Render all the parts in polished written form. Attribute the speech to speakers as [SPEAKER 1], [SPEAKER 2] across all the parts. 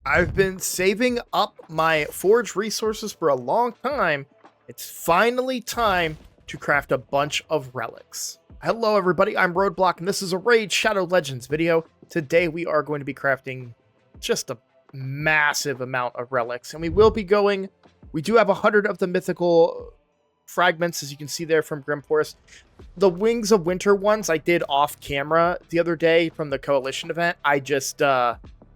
[SPEAKER 1] I've been saving up my forge resources for a long time. It's finally time to craft a bunch of relics. Hello everybody, I'm Roadblock and this is a Raid Shadow Legends video. Today we are going to be crafting just a massive amount of relics, and we do have 100 of the mythical fragments, as you can see there from Grim Forest. The Wings of Winter ones I did off camera the other day from the Coalition event.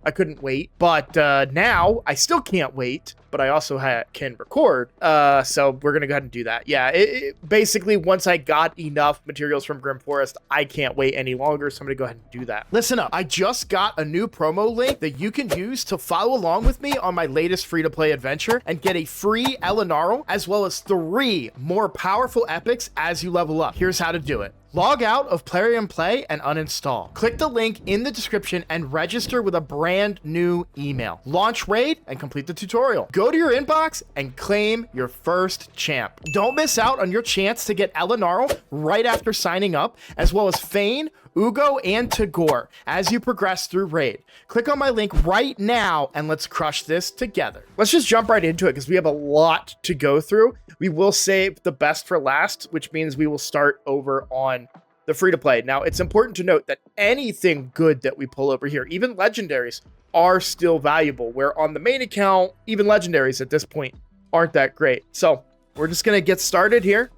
[SPEAKER 1] I couldn't wait, but now I still can't wait, but I also can record, so we're gonna go ahead and do that. Yeah, basically, once I got enough materials from Grim Forest, I can't wait any longer, so I'm gonna go ahead and do that. Listen up, I just got a new promo link that you can use to follow along with me on my latest free-to-play adventure and get a free Elenaril, as well as 3 more powerful epics as you level up. Here's how to do it. Log out of Plarium Play and uninstall. Click the link in the description and register with a brand new email. Launch Raid and complete the tutorial. Go to your inbox and claim your first champ. Don't miss out on your chance to get Elenaril right after signing up, as well as Fayne, Uugo, and Tagoar as you progress through Raid. Click on my link right now and let's crush this together. Let's just jump right into it because we have a lot to go through. We will save the best for last, which means we will start over on the free-to-play. Now, it's important to note that anything good that we pull over here, even legendaries, are still valuable, where on the main account, even legendaries at this point aren't that great. So we're just going to get started here.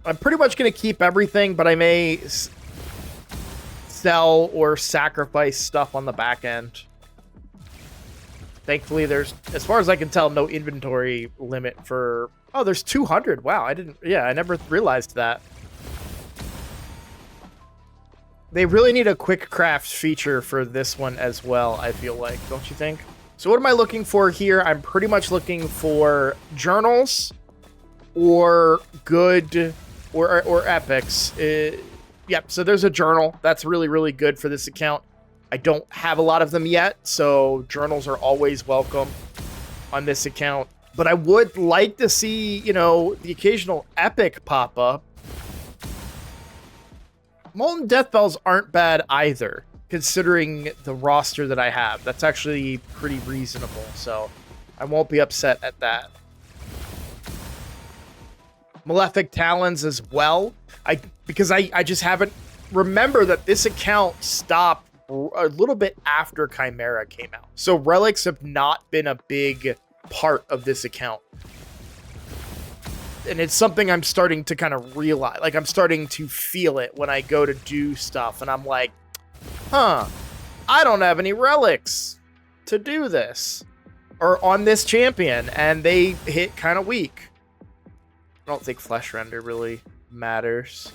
[SPEAKER 1] I'm pretty much going to keep everything, but I may sell or sacrifice stuff on the back end. Thankfully, there's, as far as I can tell, no inventory limit for... Oh, there's 200. Wow, I never realized that. They really need a quick craft feature for this one as well, I feel like, don't you think? So what am I looking for here? I'm pretty much looking for journals or good... Or epics. Yep, so there's a journal. That's really, really good for this account. I don't have a lot of them yet, so journals are always welcome on this account. But I would like to see, you know, the occasional epic pop up. Molten Death Bells aren't bad either, considering the roster that I have. That's actually pretty reasonable, so I won't be upset at that. Malefic Talons as well, because I just haven't... Remember that this account stopped a little bit after Chimera came out. So relics have not been a big part of this account. And it's something I'm starting to kind of realize. Like, I'm starting to feel it when I go to do stuff. And I'm like, huh, I don't have any relics to do this. Or on this champion. And they hit kind of weak. I don't think flesh render really matters.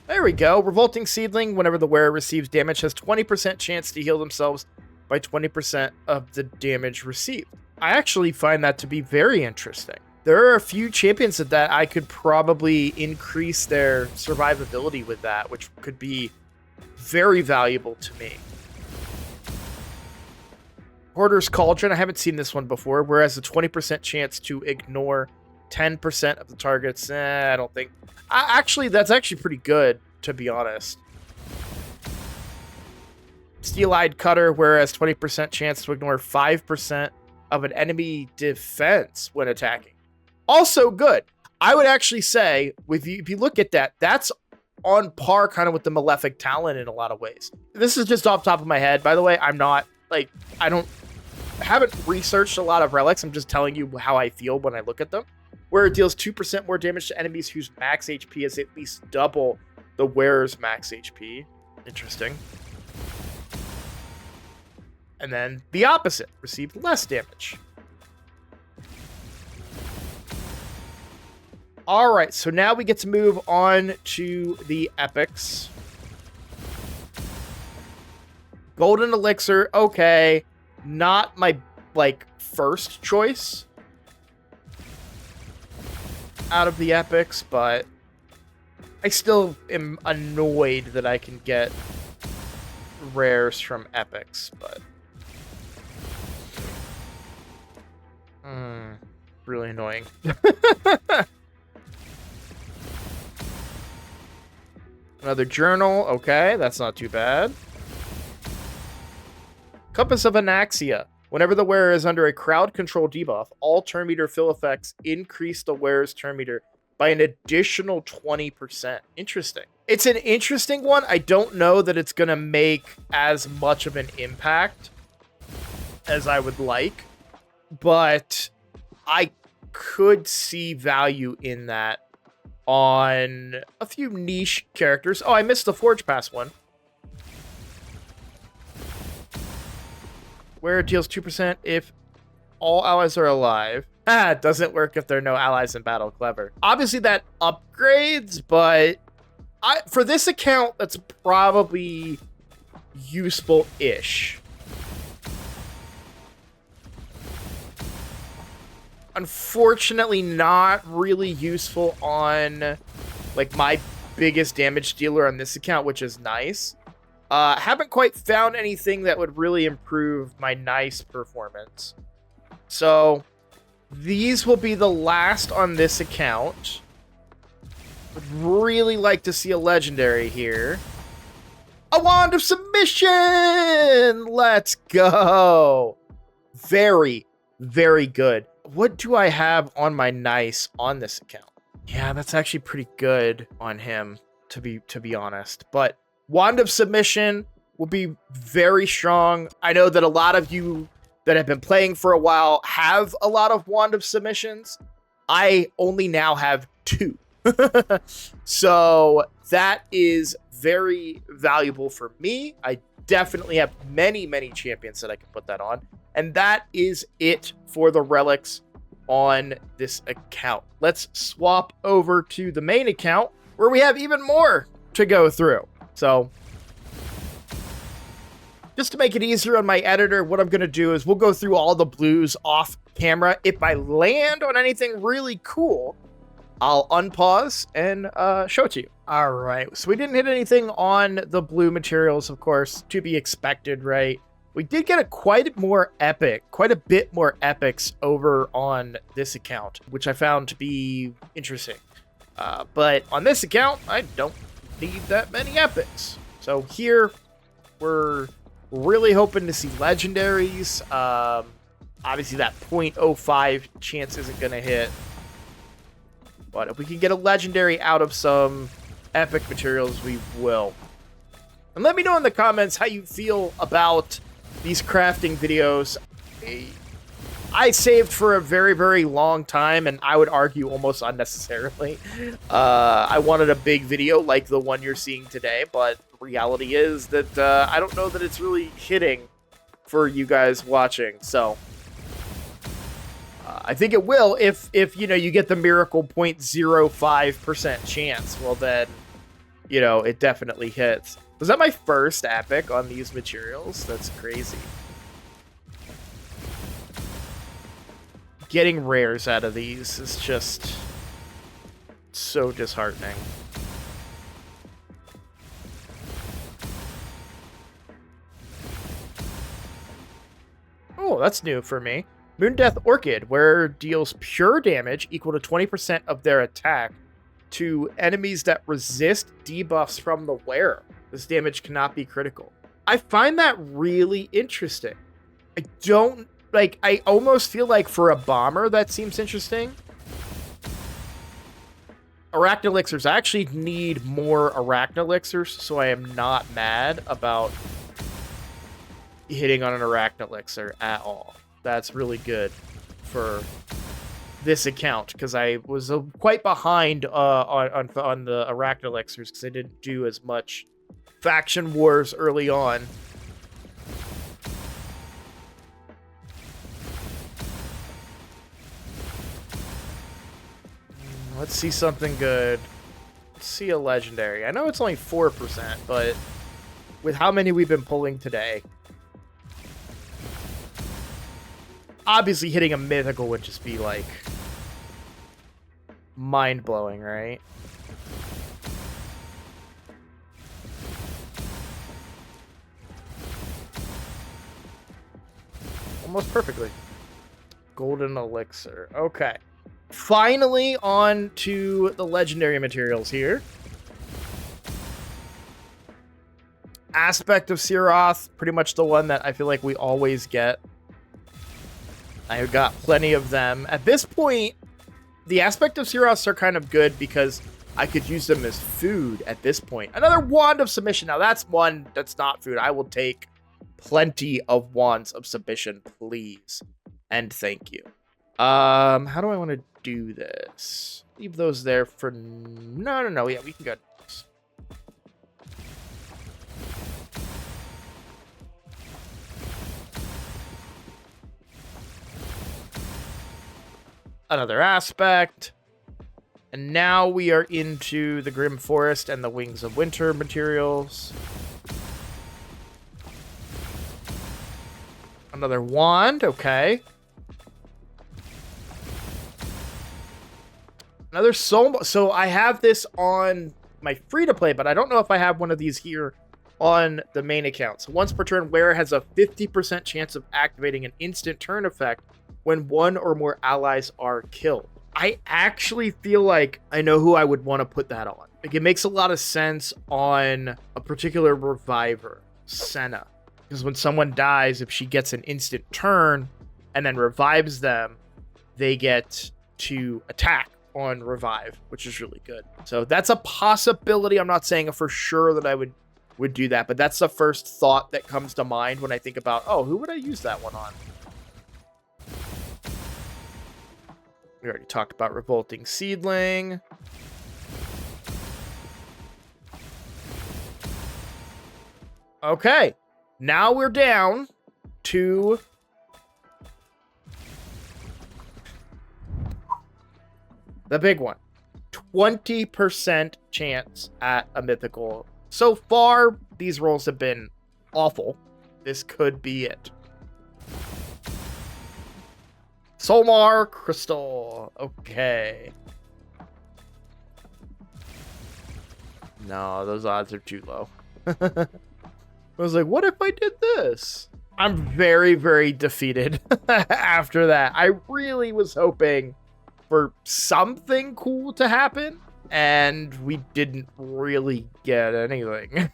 [SPEAKER 1] There we go. Revolting Seedling, whenever the wearer receives damage, has 20% chance to heal themselves by 20% of the damage received. I actually find that to be very interesting. There are a few champions that I could probably increase their survivability with that, which could be very valuable to me. Hoarder's Cauldron, I haven't seen this one before, whereas a 20% chance to ignore 10% of the targets. I don't think... Actually, that's actually pretty good, to be honest. Steel-Eyed Cutter, whereas 20% chance to ignore 5% of an enemy defense when attacking. Also good. I would actually say, if you look at that, that's on par kind of with the Malefic Talon in a lot of ways. This is just off the top of my head. By the way, I'm not, like, I haven't researched a lot of relics. I'm just telling you how I feel when I look at them. Where it deals 2% more damage to enemies whose max HP is at least double the wearer's max HP. Interesting. And then the opposite, received less damage. Alright, so now we get to move on to the epics. Golden Elixir, okay. Not my, like, first choice out of the epics, but I still am annoyed that I can get rares from epics, but really annoying. Another journal. Okay, that's not too bad. Compass of Anaxia. Whenever the wearer is under a crowd control debuff, all turn meter fill effects increase the wearer's turn meter by an additional 20%. Interesting. It's an interesting one. I don't know that it's going to make as much of an impact as I would like, but I could see value in that on a few niche characters. Oh, I missed the Forge Pass one. Where it deals 2% if all allies are alive. It doesn't work if there are no allies in battle. Clever. Obviously that upgrades, but for this account, that's probably useful-ish. Unfortunately, not really useful on like my biggest damage dealer on this account, which is nice. Haven't quite found anything that would really improve my nice performance. So these will be the last on this account. Would really like to see a legendary here. A Wand of Submission! Let's go! Very, very good. What do I have on my nice on this account? Yeah, that's actually pretty good on him, to be honest. But Wand of Submission will be very strong. I know that a lot of you that have been playing for a while have a lot of Wand of Submissions. I only now have 2. So that is very valuable for me. I definitely have many, many champions that I can put that on. And that is it for the relics on this account. Let's swap over to the main account where we have even more to go through. So just to make it easier on my editor, what I'm going to do is we'll go through all the blues off camera. If I land on anything really cool, I'll unpause and show it to you. All right, so we didn't hit anything on the blue materials, of course, to be expected, right? We did get quite a bit more epics over on this account, which I found to be interesting. But on this account, I don't need that many epics. So here, we're really hoping to see legendaries. Obviously, that 0.05 chance isn't going to hit. But if we can get a legendary out of some epic materials, we will. And let me know in the comments how you feel about these crafting videos. I saved for a very, very long time, and I would argue almost unnecessarily. I wanted a big video like the one you're seeing today, but the reality is that I don't know that it's really hitting for you guys watching. So I think it will if you know, you get the miracle 0.05% chance. Well, then, you know, it definitely hits. Was that my first epic on these materials? That's crazy. Getting rares out of these is just so disheartening. Oh, that's new for me. Moondeath Orchid, where deals pure damage equal to 20% of their attack to enemies that resist debuffs from the wearer. This damage cannot be critical. I find that really interesting. I almost feel like for a bomber that seems interesting. Arachne Elixirs. I actually need more Arachne Elixirs, so I am not mad about hitting on an Arachne Elixir at all. That's really good for this account, because I was quite behind on the Arachne Elixirs because I didn't do as much faction wars early on. Let's see something good. Let's see a legendary. I know it's only 4%, but with how many we've been pulling today, obviously hitting a mythical would just be like mind-blowing, right? Almost perfectly. Golden Elixir. Okay. Finally on to the legendary materials here. Aspect of Siroth, pretty much the one that I feel like we always get. I've got plenty of them. At this point, the Aspect of Siroths are kind of good because I could use them as food at this point. Another Wand of Submission. Now, that's one that's not food. I will take plenty of Wands of Submission, please. And thank you. How do I want to do this? Leave those there for... No. Yeah, we can go. Another aspect. And now we are into the Grim Forest and the Wings of Winter materials. Another wand, okay. Another soul. So I have this on my free-to-play, but I don't know if I have one of these here on the main account. So once per turn, Wearer has a 50% chance of activating an instant turn effect when one or more allies are killed. I actually feel like I know who I would want to put that on. Like, it makes a lot of sense on a particular reviver, Senna. Because when someone dies, if she gets an instant turn and then revives them, they get to attack on revive, which is really good. So that's a possibility. I'm not saying for sure that I would do that, but that's the first thought that comes to mind when I think about, oh, who would I use that one on? We already talked about Revolting Seedling. Okay. Now we're down to the big one. 20% chance at a mythical. So far, these rolls have been awful. This could be it. Solmar Crystal. Okay. No, those odds are too low. I was like, what if I did this? I'm very, very defeated after that. I really was hoping for something cool to happen, and we didn't really get anything.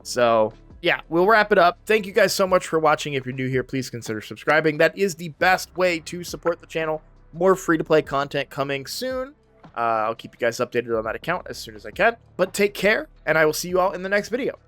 [SPEAKER 1] So, yeah, we'll wrap it up. Thank you guys so much for watching. If you're new here, please consider subscribing. That is the best way to support the channel. More free-to-play content coming soon. I'll keep you guys updated on that account as soon as I can. But take care, and I will see you all in the next video.